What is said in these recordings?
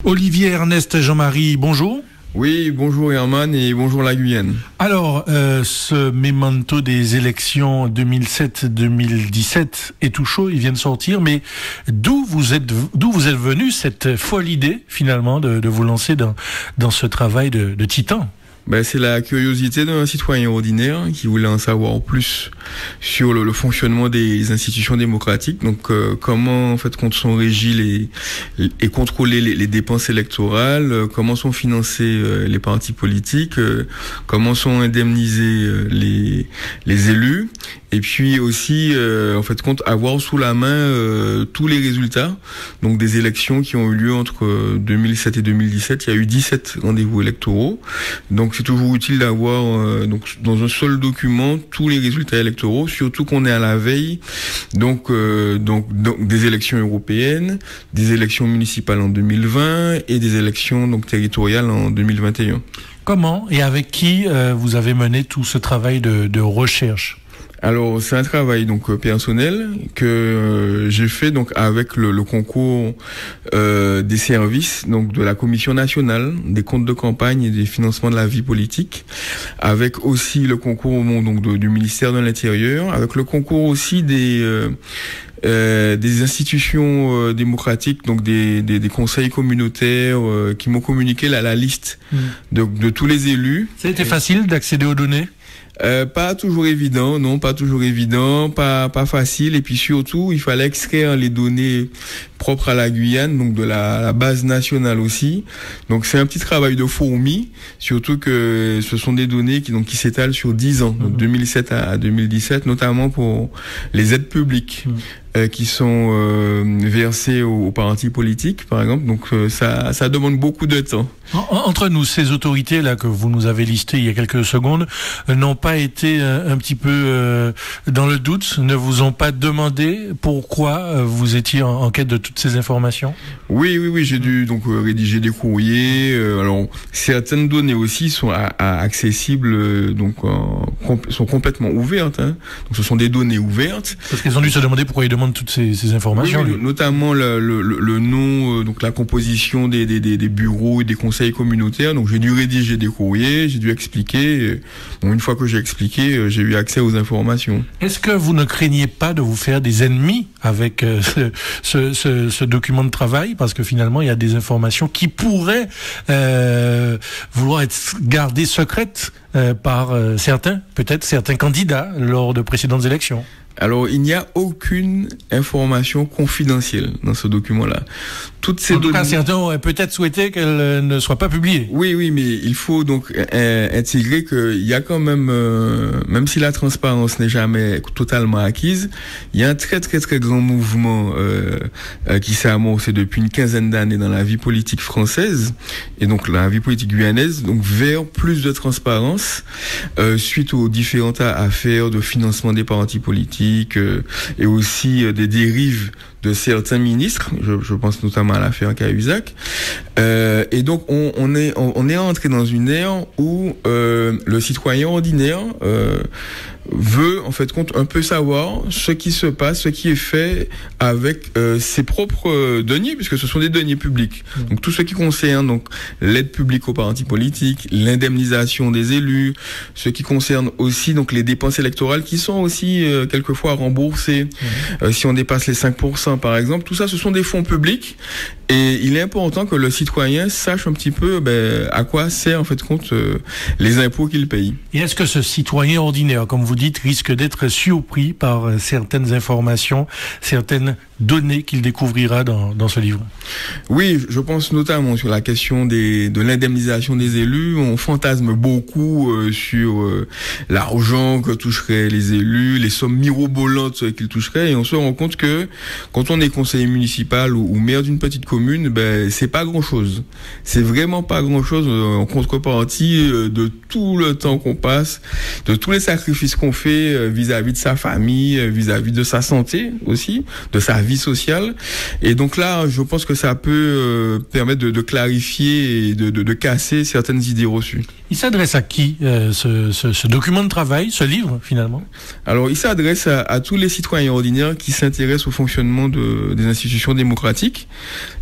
Olivier Ernest Jean-Marie, bonjour. Oui, bonjour Herman et bonjour la Guyane. Alors, ce memento des élections 2007-2017 est tout chaud, il vient de sortir, mais d'où vous êtes venu cette folle idée finalement de vous lancer dans ce travail de titan? C'est la curiosité d'un citoyen ordinaire qui voulait en savoir plus sur le fonctionnement des institutions démocratiques. Donc, comment en fait sont régies et contrôlées les dépenses électorales, comment sont financés les partis politiques, comment sont indemnisés les élus, et puis aussi avoir sous la main tous les résultats donc des élections qui ont eu lieu entre 2007 et 2017. Il y a eu 17 rendez-vous électoraux. Donc c'est toujours utile d'avoir donc dans un seul document tous les résultats électoraux, surtout qu'on est à la veille donc des élections européennes, des élections municipales en 2020 et des élections donc territoriales en 2021. Comment et avec qui vous avez mené tout ce travail de recherche? Alors c'est un travail donc personnel que j'ai fait donc avec le concours des services donc de la Commission nationale des comptes de campagne et des financements de la vie politique, avec aussi le concours du ministère de l'Intérieur, avec le concours aussi des institutions démocratiques, donc des conseils communautaires qui m'ont communiqué la liste de tous les élus. Ça a été facile d'accéder aux données? Pas toujours évident, pas facile, et puis surtout il fallait extraire les données propres à la Guyane, donc de la base nationale aussi. Donc c'est un petit travail de fourmi, surtout que ce sont des données qui s'étalent sur 10 ans, donc 2007 à 2017, notamment pour les aides publiques. Qui sont versés aux partis politiques, par exemple. Donc ça demande beaucoup de temps. Entre nous, ces autorités là que vous nous avez listées il y a quelques secondes n'ont pas été un petit peu dans le doute, ne vous ont pas demandé pourquoi vous étiez en quête de toutes ces informations? Oui, j'ai dû donc rédiger des courriers. Alors certaines données aussi sont accessibles, sont complètement ouvertes. Hein. Donc ce sont des données ouvertes. Parce qu'ils ont dû se demander pourquoi ils demandent toutes ces informations. Oui, notamment le nom, donc la composition des bureaux et des conseils communautaires. Donc j'ai dû rédiger des courriers, j'ai dû expliquer. Une fois que j'ai expliqué, j'ai eu accès aux informations. Est-ce que vous ne craignez pas de vous faire des ennemis avec ce document de travail, parce que finalement il y a des informations qui pourraient vouloir être gardées secrètes par certains candidats lors de précédentes élections? Alors, il n'y a aucune information confidentielle dans ce document-là. Toutes ces données... En tout cas, certains auraient peut-être souhaité qu'elles ne soient pas publiées. Oui, mais il faut donc intégrer qu'il y a quand même, même si la transparence n'est jamais totalement acquise, il y a un très très très grand mouvement qui s'est amorcé depuis une quinzaine d'années dans la vie politique française et donc la vie politique guyanaise, donc vers plus de transparence suite aux différentes affaires de financement des partis politiques. Et aussi des dérives de certains ministres, je pense notamment à l'affaire Cahuzac. Et donc on est entré dans une ère où le citoyen ordinaire veut en fait un peu savoir ce qui se passe, ce qui est fait avec ses propres deniers, puisque ce sont des deniers publics. Donc tout ce qui concerne donc l'aide publique aux partis politiques, l'indemnisation des élus, ce qui concerne aussi donc les dépenses électorales qui sont aussi quelquefois remboursées si on dépasse les 5% par exemple. Tout ça, ce sont des fonds publics et il est important que le citoyen sache un petit peu à quoi sert en fait les impôts qu'il paye. Et est-ce que ce citoyen ordinaire, comme vous dites, risque d'être surpris par certaines informations, certaines données qu'il découvrira dans ce livre? Oui, je pense notamment sur la question de l'indemnisation des élus. On fantasme beaucoup sur l'argent que toucheraient les élus, les sommes mirobolantes qu'ils toucheraient, et on se rend compte que quand on est conseiller municipal ou maire d'une petite commune, c'est pas grand-chose. C'est vraiment pas grand-chose en contrepartie de tout le temps qu'on passe, de tous les sacrifices qu'on fait vis-à-vis de sa famille, vis-à-vis de sa santé aussi, de sa vie sociale. Et donc là, je pense que ça peut permettre de clarifier et de casser certaines idées reçues. Il s'adresse à qui, ce document de travail, ce livre, finalement? Alors, il s'adresse à tous les citoyens ordinaires qui s'intéressent au fonctionnement des institutions démocratiques,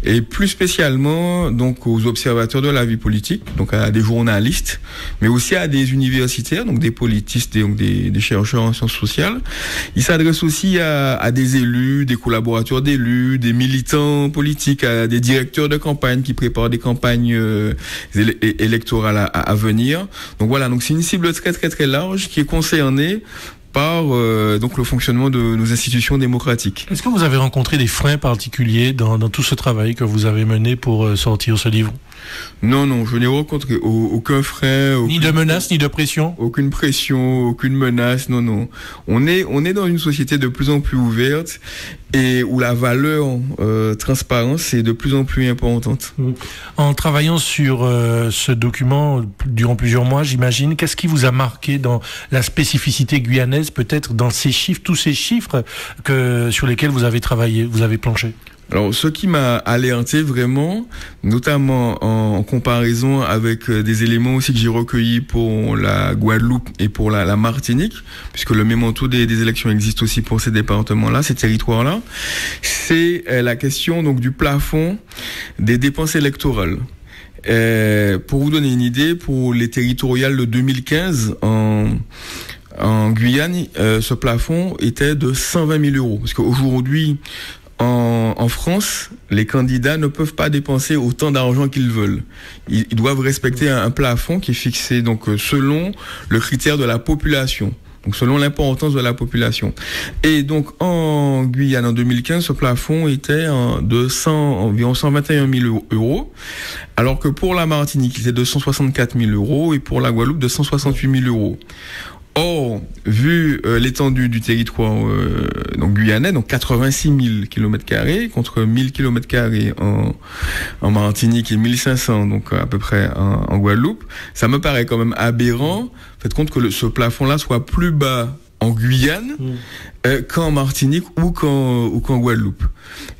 et plus spécialement donc aux observateurs de la vie politique, donc à des journalistes, mais aussi à des universitaires, donc des politistes, donc des chercheurs en sciences sociales. Il s'adresse aussi à des élus, des collaborateurs d'élus, des militants politiques, à des directeurs de campagne qui préparent des campagnes électorales à venir. Donc voilà, donc c'est une cible très très très large qui est concernée par donc le fonctionnement de nos institutions démocratiques. Est-ce que vous avez rencontré des freins particuliers dans tout ce travail que vous avez mené pour sortir ce livre? Non, je n'ai rencontré aucun frein. Ni de menace, ni de pression? Aucune pression, aucune menace, non. On est dans une société de plus en plus ouverte et où la valeur transparence est de plus en plus importante. En travaillant sur ce document durant plusieurs mois, j'imagine, qu'est-ce qui vous a marqué dans la spécificité guyanaise, peut-être dans ces chiffres, tous ces chiffres sur lesquels vous avez travaillé, vous avez planché? Alors, ce qui m'a alerté vraiment, notamment en comparaison avec des éléments aussi que j'ai recueillis pour la Guadeloupe et pour la Martinique, puisque le mémento des élections existe aussi pour ces départements-là, ces territoires-là, c'est la question donc du plafond des dépenses électorales. Pour vous donner une idée, pour les territoriales de 2015, en Guyane, ce plafond était de 120 000 euros, parce qu'aujourd'hui, en France, les candidats ne peuvent pas dépenser autant d'argent qu'ils veulent. Ils doivent respecter un plafond qui est fixé donc selon le critère de la population. Donc selon l'importance de la population. Et donc en Guyane en 2015, ce plafond était environ 121 000 euros, alors que pour la Martinique, il était de 164 000 euros et pour la Guadeloupe de 168 000 euros. Or, vu l'étendue du territoire donc guyanais, donc 86 000 km² contre 1000 km² en Martinique et 1500 donc à peu près en Guadeloupe, ça me paraît quand même aberrant. Faites compte que ce plafond-là soit plus bas en Guyane qu'en Martinique ou qu'en Guadeloupe.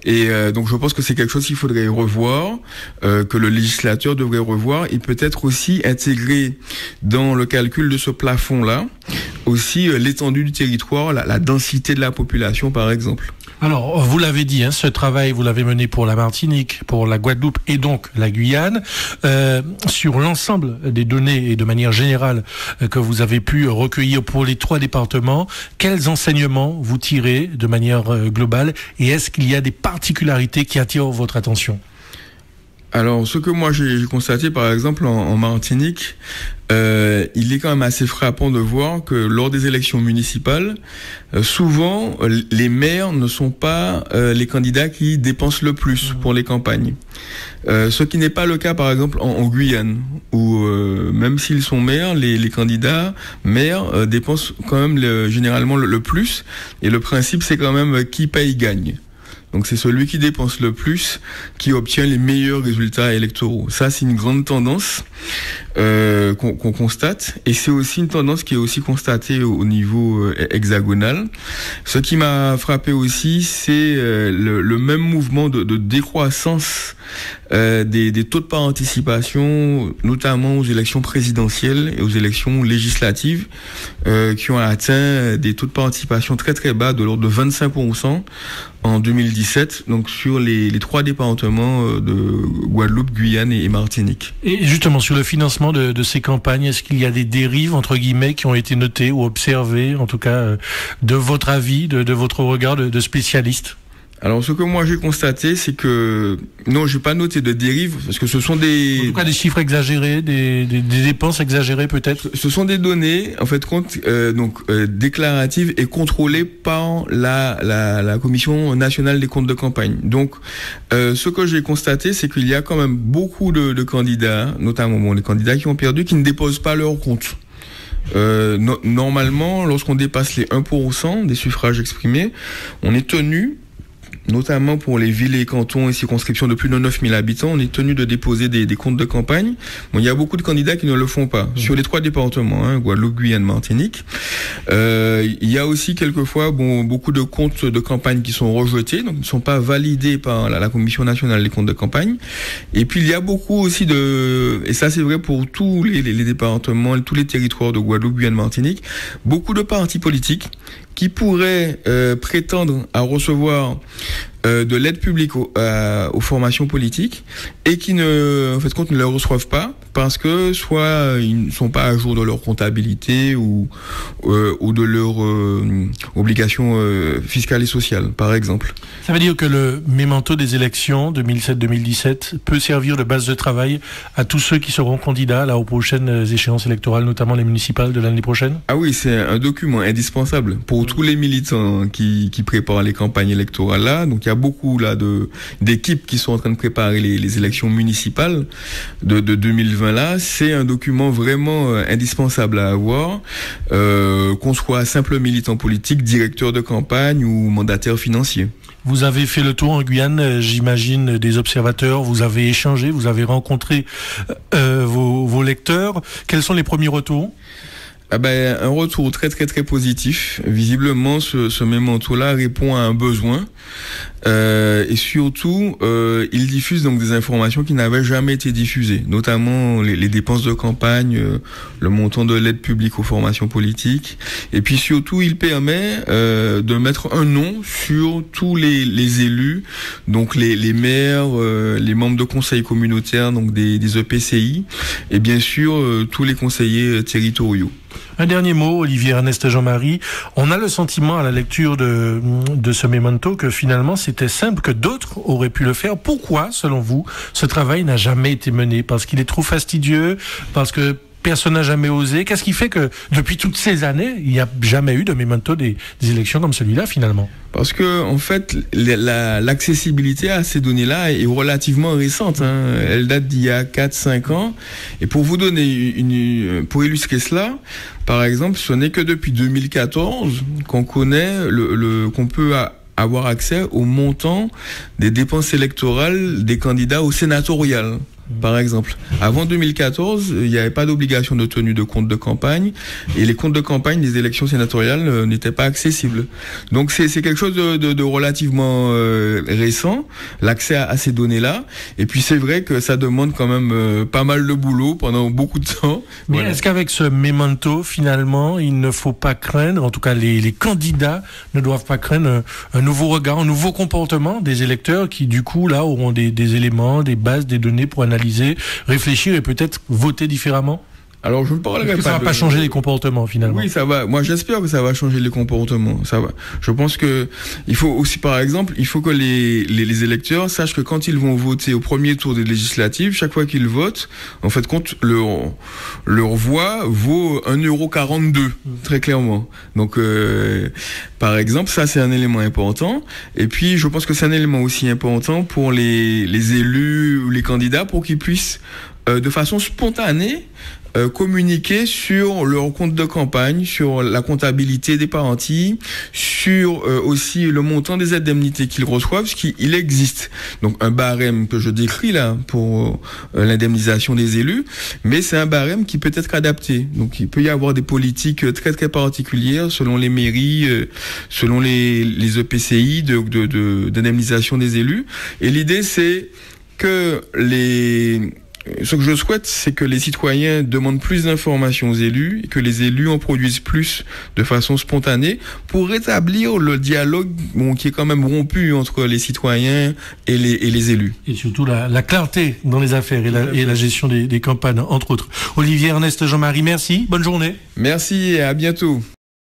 Et donc je pense que c'est quelque chose qu'il faudrait revoir, que le législateur devrait revoir et peut-être aussi intégrer dans le calcul de ce plafond-là aussi l'étendue du territoire, la densité de la population par exemple. Alors, vous l'avez dit, ce travail, vous l'avez mené pour la Martinique, pour la Guadeloupe et donc la Guyane. Sur l'ensemble des données et de manière générale que vous avez pu recueillir pour les 3 départements, quels enseignements vous tirez de manière globale et est-ce qu'il y a des particularités qui attirent votre attention ? Alors, ce que moi j'ai constaté, par exemple, en Martinique, il est quand même assez frappant de voir que lors des élections municipales, souvent, les maires ne sont pas les candidats qui dépensent le plus pour les campagnes. Ce qui n'est pas le cas, par exemple, en Guyane, où même s'ils sont maires, les candidats maires dépensent quand même généralement le plus. Et le principe, c'est quand même qui paye gagne. Donc c'est celui qui dépense le plus qui obtient les meilleurs résultats électoraux. Ça, c'est une grande tendance qu'on constate. Et c'est aussi une tendance qui est aussi constatée au niveau hexagonal. Ce qui m'a frappé aussi, c'est le même mouvement de décroissance des taux de participation, notamment aux élections présidentielles et aux élections législatives, qui ont atteint des taux de participation très très bas, de l'ordre de 25% en 2017, donc sur les 3 départements de Guadeloupe, Guyane et Martinique. Et justement, sur le financement de ces campagnes, est-ce qu'il y a des dérives, entre guillemets, qui ont été notées ou observées, en tout cas, de votre avis, de votre regard de spécialiste ? Alors, ce que moi j'ai constaté, c'est que non, j'ai pas noté de dérive, parce que ce sont des... En tout cas, des chiffres exagérés, des dépenses exagérées peut-être. Ce sont des données, en fait, déclaratives et contrôlées par la Commission nationale des comptes de campagne. Donc, ce que j'ai constaté, c'est qu'il y a quand même beaucoup de candidats, notamment les candidats qui ont perdu, qui ne déposent pas leurs comptes. Normalement, lorsqu'on dépasse les 1% des suffrages exprimés, on est tenu notamment pour les villes et cantons et circonscriptions de plus de 9000 habitants, on est tenu de déposer des comptes de campagne. Bon, il y a beaucoup de candidats qui ne le font pas. Sur les 3 départements, Guadeloupe, Guyane, Martinique. Il y a aussi quelquefois beaucoup de comptes de campagne qui sont rejetés, donc ne sont pas validés par la Commission nationale des comptes de campagne. Et puis il y a beaucoup aussi et ça c'est vrai pour tous les départements, tous les territoires de Guadeloupe, Guyane, Martinique, beaucoup de partis politiques qui pourraient prétendre à recevoir de l'aide publique aux formations politiques et qui ne le reçoivent pas parce que soit ils ne sont pas à jour de leur comptabilité ou de leurs obligations fiscales et sociales, par exemple. Ça veut dire que le mémento des élections 2007-2017 peut servir de base de travail à tous ceux qui seront candidats là aux prochaines échéances électorales, notamment les municipales de l'année prochaine? Ah oui, c'est un document indispensable pour tous les militants qui préparent les campagnes électorales là. Donc il y a beaucoup là d'équipes qui sont en train de préparer les élections municipales de 2020 là. C'est un document vraiment indispensable à avoir, qu'on soit simple militant politique, directeur de campagne ou mandataire financier. Vous avez fait le tour en Guyane, j'imagine, des observateurs, vous avez échangé, vous avez rencontré vos lecteurs. Quels sont les premiers retours? Un retour très très très positif. Visiblement, ce mémento-là répond à un besoin et surtout, il diffuse donc des informations qui n'avaient jamais été diffusées, notamment les dépenses de campagne, le montant de l'aide publique aux formations politiques, et puis surtout, il permet de mettre un nom sur tous les élus, donc les maires, les membres de conseils communautaires, donc des EPCI, et bien sûr tous les conseillers territoriaux. Un dernier mot, Olivier Ernest Jean-Marie. On a le sentiment à la lecture de ce mémento que finalement c'était simple, que d'autres auraient pu le faire. Pourquoi, selon vous, ce travail n'a jamais été mené? Parce qu'il est trop fastidieux? Parce que personne n'a jamais osé? Qu'est-ce qui fait que depuis toutes ces années, il n'y a jamais eu de mémento des élections comme celui-là finalement? Parce que en fait, l'accessibilité à ces données-là est relativement récente. Elle date d'il y a 4-5 ans. Et pour vous donner pour illustrer cela, par exemple, ce n'est que depuis 2014 qu'on connaît qu'on peut avoir accès au montant des dépenses électorales des candidats au sénatorial. Par exemple, avant 2014, il n'y avait pas d'obligation de tenue de compte de campagne et les comptes de campagne des élections sénatoriales n'étaient pas accessibles. Donc c'est quelque chose de relativement récent, l'accès à ces données-là. Et puis c'est vrai que ça demande quand même pas mal de boulot pendant beaucoup de temps. Mais voilà. Est-ce qu'avec ce mémento, finalement, il ne faut pas craindre, en tout cas les candidats ne doivent pas craindre un nouveau regard, un nouveau comportement des électeurs qui du coup là auront des éléments, des bases, des données pour analyser, réfléchir et peut-être voter différemment? Alors, je ne parlerai pas. Ça va pas changer les comportements, finalement. Oui, ça va. Moi, j'espère que ça va changer les comportements. Ça va. Je pense que il faut aussi, par exemple, il faut que les électeurs sachent que quand ils vont voter au premier tour des législatives, chaque fois qu'ils votent, en fait, compte leur voix vaut 1,42 €, très clairement. Donc, par exemple, ça, c'est un élément important. Et puis, je pense que c'est un élément aussi important pour les élus ou les candidats pour qu'ils puissent, de façon spontanée, communiquer sur leur compte de campagne, sur la comptabilité des parentis, sur aussi le montant des indemnités qu'ils reçoivent, parce qu'il existe donc un barème que je décris là pour l'indemnisation des élus, mais c'est un barème qui peut être adapté. Donc il peut y avoir des politiques très très particulières selon les mairies, selon les EPCI d'indemnisation des élus. Et l'idée c'est que ce que je souhaite, c'est que les citoyens demandent plus d'informations aux élus et que les élus en produisent plus de façon spontanée pour rétablir le dialogue qui est quand même rompu entre les citoyens et les élus. Et surtout la clarté dans les affaires et la gestion des campagnes, entre autres. Olivier Ernest Jean-Marie, merci. Bonne journée. Merci et à bientôt.